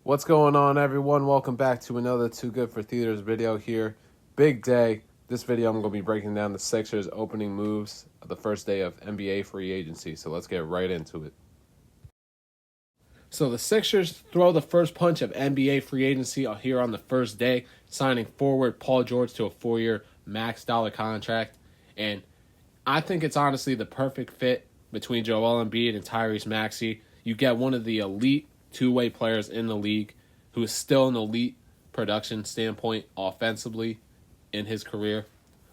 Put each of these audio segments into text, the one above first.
What's going on, everyone? Welcome back to another Too Good for Theaters video here. Big day. This video I'm going to be breaking down the Sixers opening moves of the first day of NBA free agency. So let's get right into it. So the Sixers throw the first punch of NBA free agency here on the first day, signing forward Paul George to a 4-year max dollar contract. And I think it's honestly the perfect fit between Joel Embiid and Tyrese Maxey. You get one of the elite two-way players in the league who is still an elite production standpoint offensively in his career.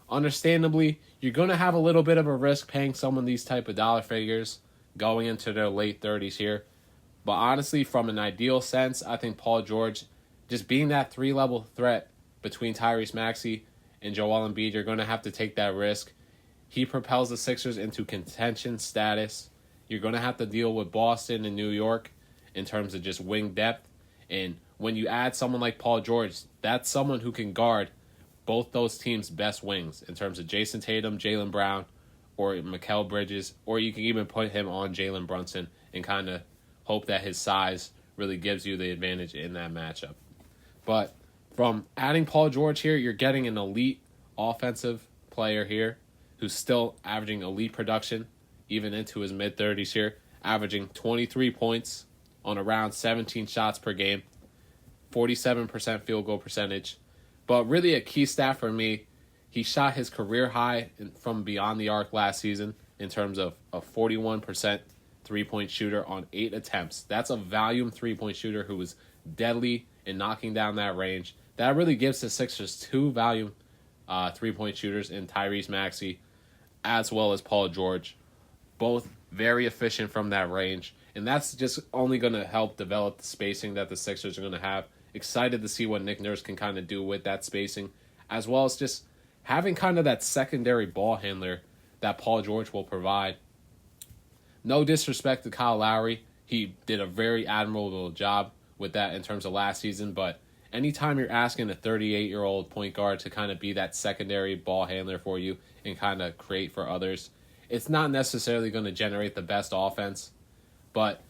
Understandably, you're going to have a little bit of a risk paying someone these type of dollar figures going into their late 30s here. But honestly, from an ideal sense, I think Paul George, just being that three-level threat between Tyrese Maxey and Joel Embiid, you're going to have to take that risk. He propels the Sixers into contention status. You're going to have to deal with Boston and New York in terms of just wing depth. And when you add someone like Paul George, that's someone who can guard both those teams' best wings in terms of Jason Tatum, Jaylen Brown, or Mikal Bridges, or you can even put him on Jalen Brunson and kind of hope that his size really gives you the advantage in that matchup. But from adding Paul George here, you're getting an elite offensive player here who's still averaging elite production, even into his mid-30s here, averaging 23 points on around 17 shots per game, 47% field goal percentage. But really a key stat for me, he shot his career high from beyond the arc last season in terms of a 41% three-point shooter on 8 attempts. That's a volume three-point shooter who was deadly in knocking down that range. That really gives the Sixers two volume three-point shooters in Tyrese Maxey as well as Paul George. Both very efficient from that range. And that's just only going to help develop the spacing that the Sixers are going to have. Excited to see what Nick Nurse can kind of do with that spacing, as well as just having kind of that secondary ball handler that Paul George will provide. No disrespect to Kyle Lowry. He did a very admirable job with that in terms of last season, but anytime you're asking a 38-year-old point guard to kind of be that secondary ball handler for you and kind of create for others, it's not necessarily going to generate the best offense. But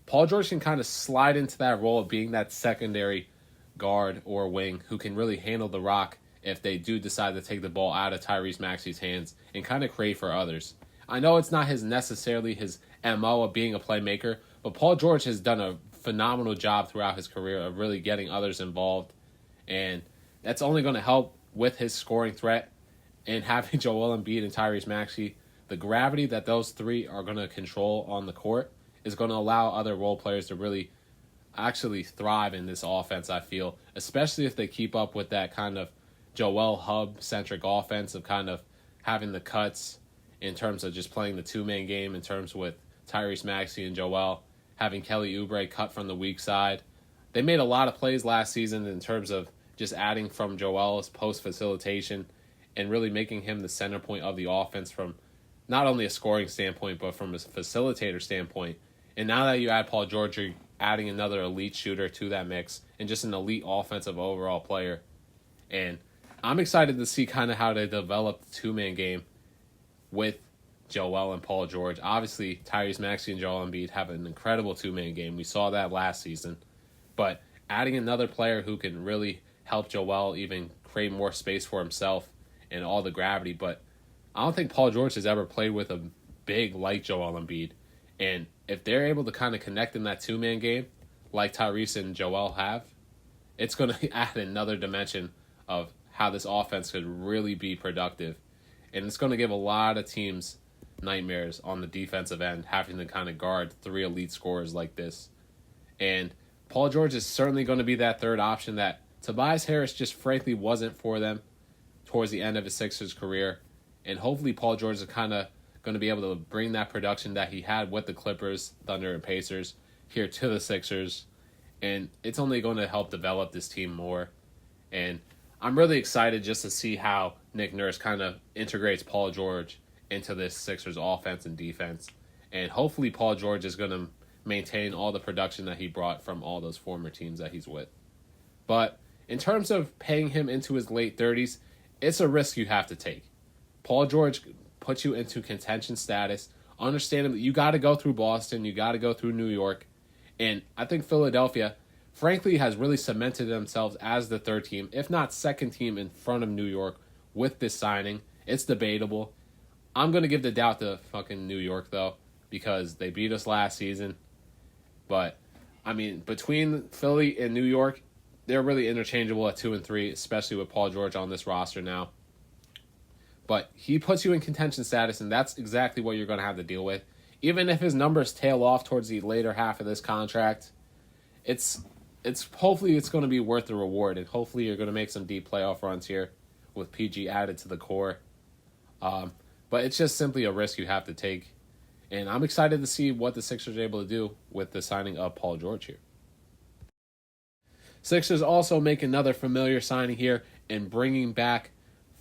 Paul George can kind of slide into that role of being that secondary guard or wing who can really handle the rock if they do decide to take the ball out of Tyrese Maxey's hands and kind of create for others. I know it's not necessarily his MO of being a playmaker, but Paul George has done a phenomenal job throughout his career of really getting others involved. And that's only going to help with his scoring threat and having Joel Embiid and Tyrese Maxey. The gravity that those three are going to control on the court is going to allow other role players to really actually thrive in this offense, I feel, especially if they keep up with that kind of Joel Hub-centric offense of kind of having the cuts in terms of just playing the two-man game in terms with Tyrese Maxey and Joel, having Kelly Oubre cut from the weak side. They made a lot of plays last season in terms of just adding from Joel's post-facilitation and really making him the center point of the offense from not only a scoring standpoint, but from a facilitator standpoint. And now that you add Paul George, you're adding another elite shooter to that mix and just an elite offensive overall player. And I'm excited to see kind of how they develop the two-man game with Joel and Paul George. Obviously, Tyrese Maxey and Joel Embiid have an incredible two-man game. We saw that last season. But adding another player who can really help Joel even create more space for himself and all the gravity. But I don't think Paul George has ever played with a big like Joel Embiid. And if they're able to kind of connect in that two-man game like Tyrese and Joel have, it's going to add another dimension of how this offense could really be productive. And it's going to give a lot of teams nightmares on the defensive end, having to kind of guard three elite scorers like this. And Paul George is certainly going to be that third option that Tobias Harris just frankly wasn't for them towards the end of his Sixers career. And hopefully Paul George is kind of going to be able to bring that production that he had with the Clippers, Thunder, and Pacers here to the Sixers. And it's only going to help develop this team more. And I'm really excited just to see how Nick Nurse kind of integrates Paul George into this Sixers offense and defense. And hopefully Paul George is going to maintain all the production that he brought from all those former teams that he's with. But in terms of paying him into his late 30s, it's a risk you have to take. Paul George puts you into contention status. Understandably, you got to go through Boston. You got to go through New York. And I think Philadelphia, frankly has really cemented themselves as the third team, if not second team in front of New York with this signing. It's debatable. I'm going to give the doubt to fucking New York, though, because they beat us last season. But, I mean, between Philly and New York, they're really interchangeable at 2 and 3, especially with Paul George on this roster now. But he puts you in contention status, and that's exactly what you're going to have to deal with. Even if his numbers tail off towards the later half of this contract, it's hopefully it's going to be worth the reward, and hopefully you're going to make some deep playoff runs here with PG added to the core. But it's just simply a risk you have to take. And I'm excited to see what the Sixers are able to do with the signing of Paul George here. Sixers also make another familiar signing here and bringing back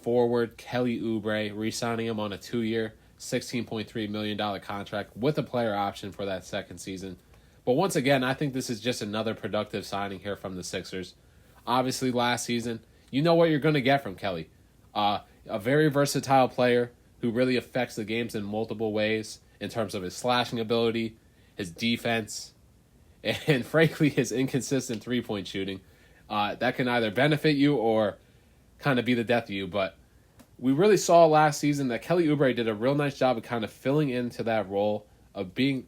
forward Kelly Oubre, re-signing him on a 2-year, $16.3 million contract with a player option for that second season. But once again, I think this is just another productive signing here from the Sixers. Obviously, last season, you know what you're going to get from Kelly. A very versatile player who really affects the games in multiple ways in terms of his slashing ability, his defense, and frankly, his inconsistent three-point shooting. That can either benefit you or kind of be the death of you. But we really saw last season that Kelly Oubre did a real nice job of kind of filling into that role of being,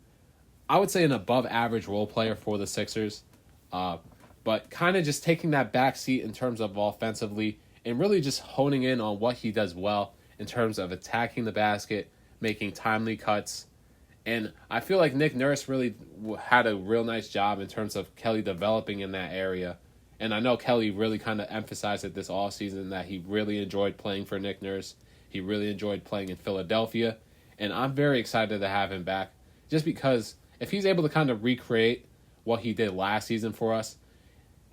I would say, an above-average role player for the Sixers. But kind of just taking that back seat in terms of offensively and really just honing in on what he does well in terms of attacking the basket, making timely cuts. And I feel like Nick Nurse really had a real nice job in terms of Kelly developing in that area. And I know Kelly really kind of emphasized it this offseason that he really enjoyed playing for Nick Nurse. He really enjoyed playing in Philadelphia. And I'm very excited to have him back just because if he's able to kind of recreate what he did last season for us,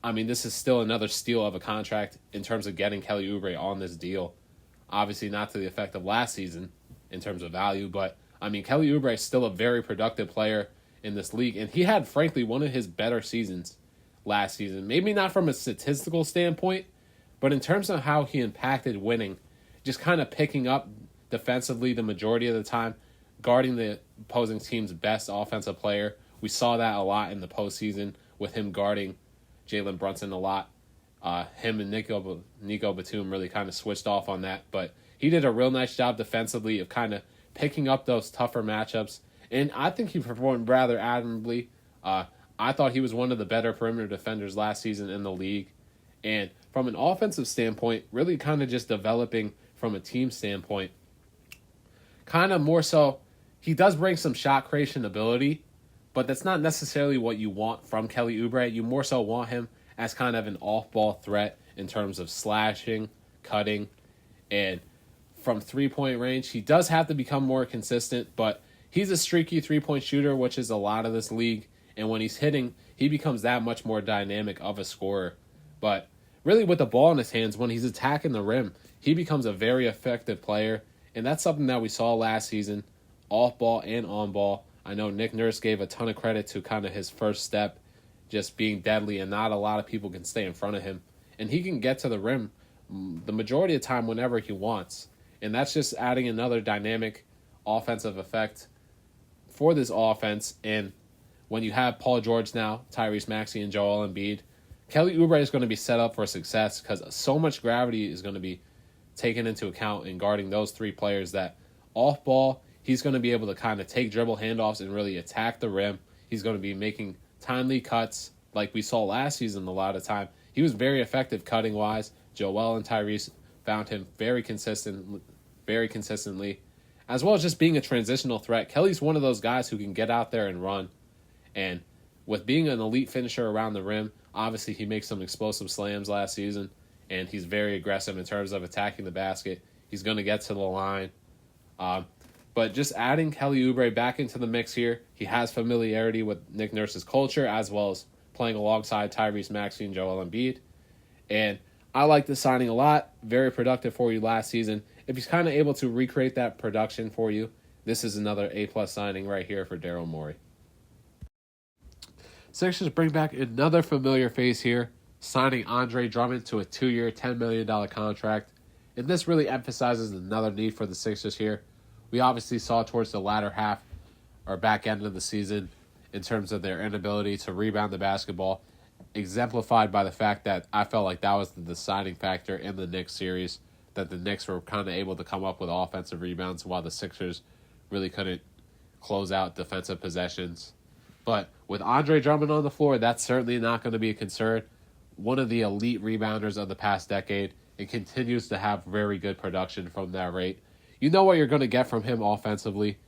I mean, this is still another steal of a contract in terms of getting Kelly Oubre on this deal. Obviously not to the effect of last season in terms of value, but I mean, Kelly Oubre is still a very productive player in this league, and he had, frankly, one of his better seasons last season. Maybe not from a statistical standpoint, but in terms of how he impacted winning, just kind of picking up defensively the majority of the time, guarding the opposing team's best offensive player. We saw that a lot in the postseason with him guarding Jalen Brunson a lot. Him and Nico Batum really kind of switched off on that, but he did a real nice job defensively of kind of picking up those tougher matchups, and I think he performed rather admirably. I thought he was one of the better perimeter defenders last season in the league, and from an offensive standpoint, really kind of just developing from a team standpoint. Kind of more so, he does bring some shot creation ability, but that's not necessarily what you want from Kelly Oubre. You more so want him as kind of an off-ball threat in terms of slashing, cutting, and from three-point range. He does have to become more consistent, but he's a streaky three-point shooter, which is a lot of this league, and when he's hitting, he becomes that much more dynamic of a scorer. But really with the ball in his hands, when he's attacking the rim, he becomes a very effective player, and that's something that we saw last season, off-ball and on-ball. I know Nick Nurse gave a ton of credit to kind of his first step, just being deadly, and not a lot of people can stay in front of him. And he can get to the rim the majority of the time whenever he wants. And that's just adding another dynamic offensive effect for this offense. And when you have Paul George now, Tyrese Maxey, and Joel Embiid, Kelly Oubre is going to be set up for success because so much gravity is going to be taken into account in guarding those three players that off ball, he's going to be able to kind of take dribble handoffs and really attack the rim. He's going to be making timely cuts like we saw last season a lot of time. He was very effective cutting-wise. Joel and Tyrese found him very consistently, as well as just being a transitional threat. Kelly's one of those guys who can get out there and run. And with being an elite finisher around the rim, obviously he makes some explosive slams last season, and he's very aggressive in terms of attacking the basket. He's going to get to the line. But just adding Kelly Oubre back into the mix here, he has familiarity with Nick Nurse's culture as well as playing alongside Tyrese Maxey and Joel Embiid. And I like this signing a lot. Very productive for you last season. If he's kind of able to recreate that production for you, this is another A-plus signing right here for Daryl Morey. Sixers bring back another familiar face here, signing Andre Drummond to a 2-year, $10 million contract. And this really emphasizes another need for the Sixers here. We obviously saw towards the latter half or back end of the season in terms of their inability to rebound the basketball. exemplified by the fact that I felt like that was the deciding factor in the Knicks series, that the Knicks were kind of able to come up with offensive rebounds while the Sixers really couldn't close out defensive possessions. But with Andre Drummond on the floor, that's certainly not going to be a concern. One of the elite rebounders of the past decade, and continues to have very good production from that rate. You know what you're going to get from him offensively,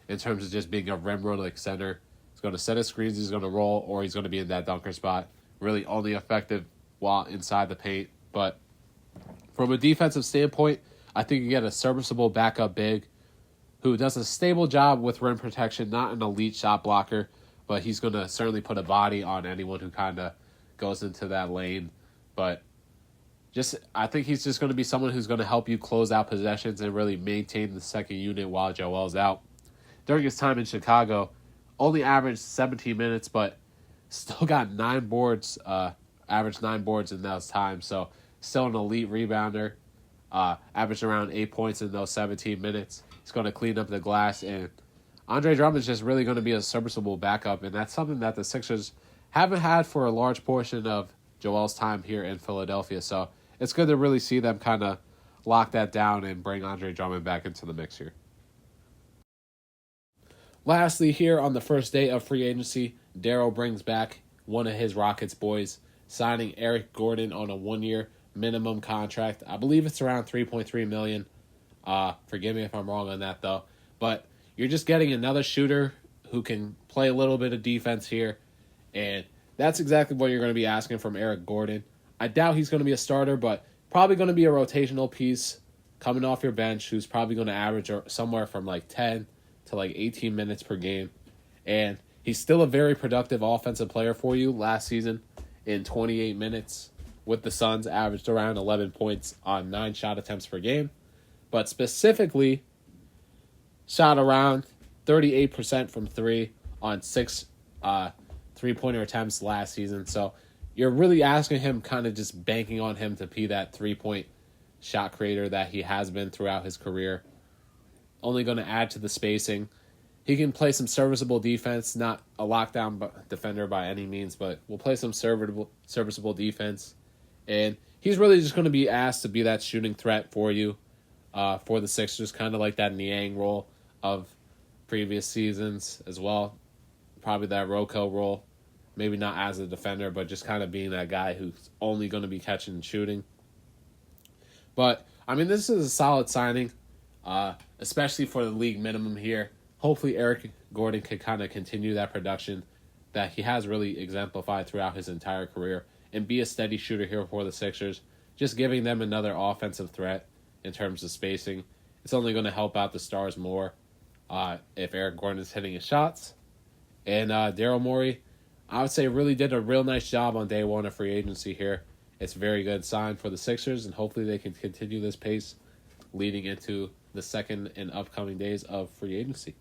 in terms of just being a rim running center. He's going to set his screens, he's going to roll, or he's going to be in that dunker spot. Really only effective while inside the paint. But from a defensive standpoint, I think you get a serviceable backup big who does a stable job with rim protection, not an elite shot blocker, but he's going to certainly put a body on anyone who kind of goes into that lane. But I think he's just going to be someone who's going to help you close out possessions and really maintain the second unit while Joel's out. During his time in Chicago, only averaged 17 minutes, but still got 9 boards, averaged 9 boards in those times. So still an elite rebounder, averaged around 8 points in those 17 minutes. He's going to clean up the glass, and Andre Drummond is just really going to be a serviceable backup, and that's something that the Sixers haven't had for a large portion of Joel's time here in Philadelphia. So it's good to really see them kind of lock that down and bring Andre Drummond back into the mix here. Lastly, here on the first day of free agency, Daryl brings back one of his Rockets boys, signing Eric Gordon on a 1-year minimum contract. I believe it's around $3.3 million. Forgive me if I'm wrong on that, though. But you're just getting another shooter who can play a little bit of defense here. And that's exactly what you're going to be asking from Eric Gordon. I doubt he's going to be a starter, but probably going to be a rotational piece coming off your bench who's probably going to average somewhere from like 10 to like 18 minutes per game. And he's still a very productive offensive player for you. Last season, in 28 minutes with the Suns, averaged around 11 points on 9 shot attempts per game. But specifically, shot around 38% from 3 on 6 3-pointer attempts last season. So you're really asking him, kind of just banking on him to be that 3-point shot creator that he has been throughout his career. Only going to add to the spacing. He can play some serviceable defense, not a lockdown defender by any means, but will play some serviceable defense. And he's really just going to be asked to be that shooting threat for you, for the Sixers, kind of like that Niang role of previous seasons as well. Probably that Rocco role. Maybe not as a defender, but just kind of being that guy who's only going to be catching and shooting. But, I mean, this is a solid signing, especially for the league minimum here. Hopefully Eric Gordon can kind of continue that production that he has really exemplified throughout his entire career and be a steady shooter here for the Sixers, just giving them another offensive threat in terms of spacing. It's only going to help out the Stars more if Eric Gordon is hitting his shots. And Daryl Morey, I would say, really did a real nice job on day one of free agency here. It's a very good sign for the Sixers, and hopefully they can continue this pace leading into the second and upcoming days of free agency.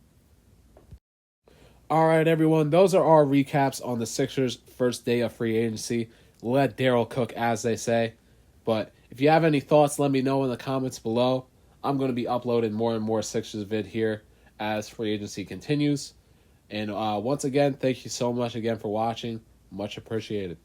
All right, everyone, those are our recaps on the Sixers' first day of free agency. Let Daryl cook, as they say. But if you have any thoughts, let me know in the comments below. I'm going to be uploading more and more Sixers vid here as free agency continues. And once again, thank you so much again for watching. Much appreciated.